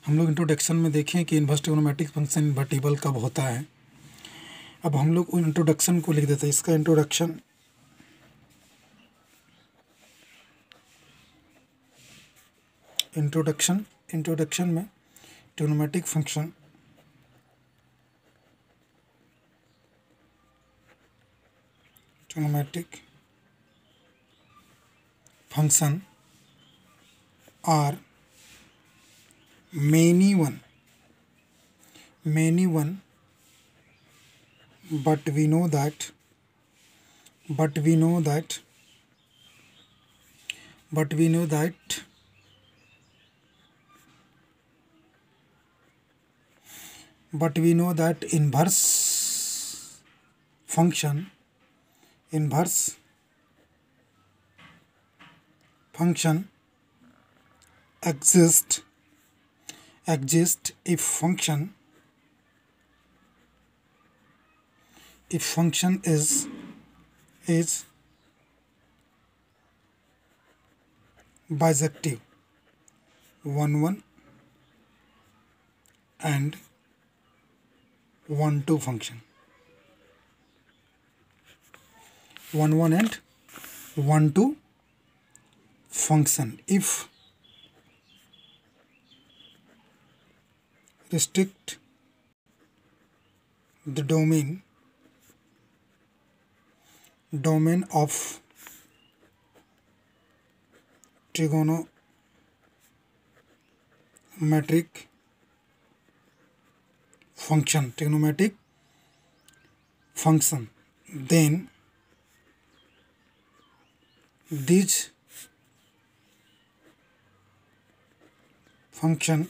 हम लोग इंट्रोडक्शन में देखें कि इन्वर्स ट्रिग्नोमेट्रिक फंक्शन इन्वर्टिबल कब होता है। अब हम लोग उन इंट्रोडक्शन को लिख देते हैं। इसका इंट्रोडक्शन में trigonometric function are many one, but we know that inverse function exist if function is bijective 1 1 and 1 2 function 1 1 and 1 2 function. If restrict the domain of trigonometric function, then this function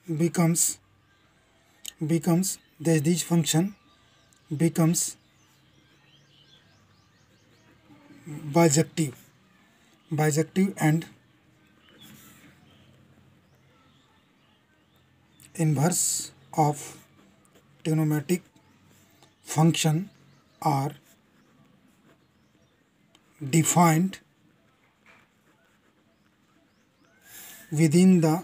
becomes bijective and inverse of trigonometric function are defined within the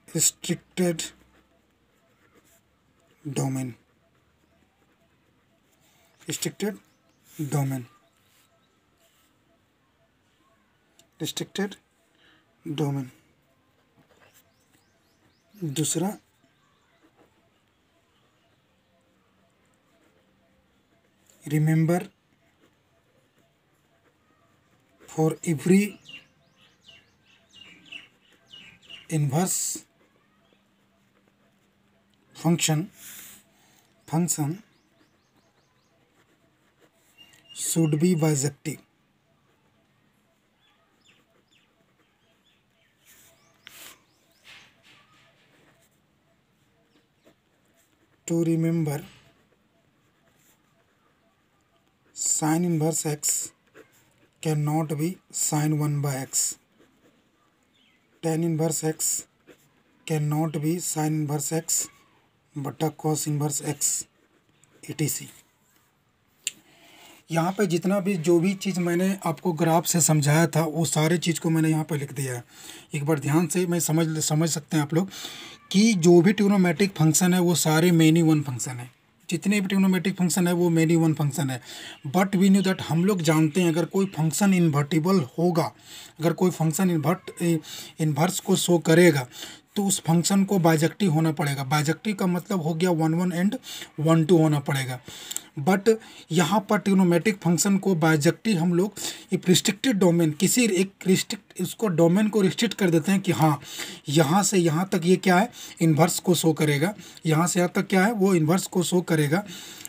restricted domain. दूसरा, remember, for every inverse function should be bijective. To remember, sin inverse x cannot be sin 1 by x. Tan inverse x cannot be sin inverse x बटा cos inverse x etc. यहाँ पे जितना भी जो भी चीज़ मैंने आपको ग्राफ से समझाया था वो सारे चीज़ को मैंने यहाँ पे लिख दिया है। एक बार ध्यान से मैं समझ सकते हैं आप लोग कि जो भी ट्रिग्नोमेट्रिक फंक्शन है वो सारे मेनी वन फंक्शन है। जितने भी ट्रिग्नोमेट्रिक फंक्शन है वो मेनी वन फंक्शन है। बट वी नो दैट, हम लोग जानते हैं अगर कोई फंक्शन इन्वर्टिबल होगा, अगर कोई फंक्शन इन्वर्स को शो करेगा तो उस फंक्शन को बाइजेक्टिव होना पड़ेगा। बाइजेक्टिव का मतलब हो गया 1 1 एंड 1 2 होना पड़ेगा। बट यहाँ पर ट्रिग्नोमेट्रिक फंक्शन को बाइजेक्टिव हम लोग एक रिस्ट्रिक्टेड डोमेन, किसी एक उसको डोमेन को रिस्ट्रिक्ट कर देते हैं कि हाँ यहाँ से यहाँ तक ये क्या है, इन्वर्स को शो करेगा, यहाँ से यहाँ तक क्या है वो इन्वर्स को शो करेगा।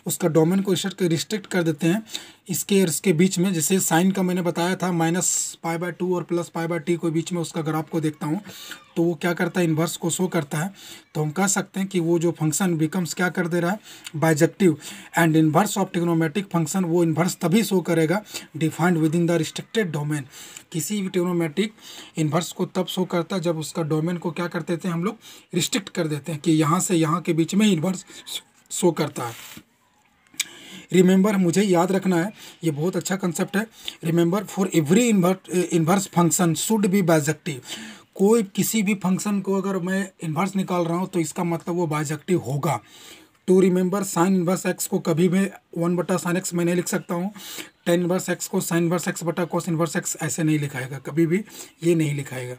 उसका डोमेन को रिस्ट्रिक्ट कर देते हैं इसके और इसके बीच में। जैसे साइन का मैंने बताया था -π/2 और +π/t के बीच में उसका ग्राफ को देखता हूँ तो वो क्या करता है, इन्वर्स को शो करता है। तो हम कह सकते हैं कि वो जो फंक्शन बिकम्स क्या कर दे रहा है, bijective. And inverse of trigonometric function, वो इन्वर्स तभी शो करेगा defined with in the restricted domain. किसी भी ट्रिग्नोमेट्रिक इन्वर्स को तब शो करता है जब उसका डोमेन को क्या कर देते हैं हम लोग, रिस्ट्रिक्ट कर देते हैं कि यहाँ से यहाँ के बीच में इन्वर्स शो करता है। रिमेंबर मुझे याद रखना है, ये बहुत अच्छा कंसेप्ट है। Remember for every inverse function should be bijective. कोई किसी भी फंक्शन को अगर मैं इन्वर्स निकाल रहा हूँ तो इसका मतलब वो बाइजेक्टिव होगा। To remember sine inverse x को कभी भी 1/sin x मैं नहीं लिख सकता हूँ। टेन इन्वर्स एक्स को साइन इन्वर्स एक्स बटा कोस इन्वर्स एक्स ऐसे नहीं लिखाएगा, कभी भी ये नहीं लिखाएगा।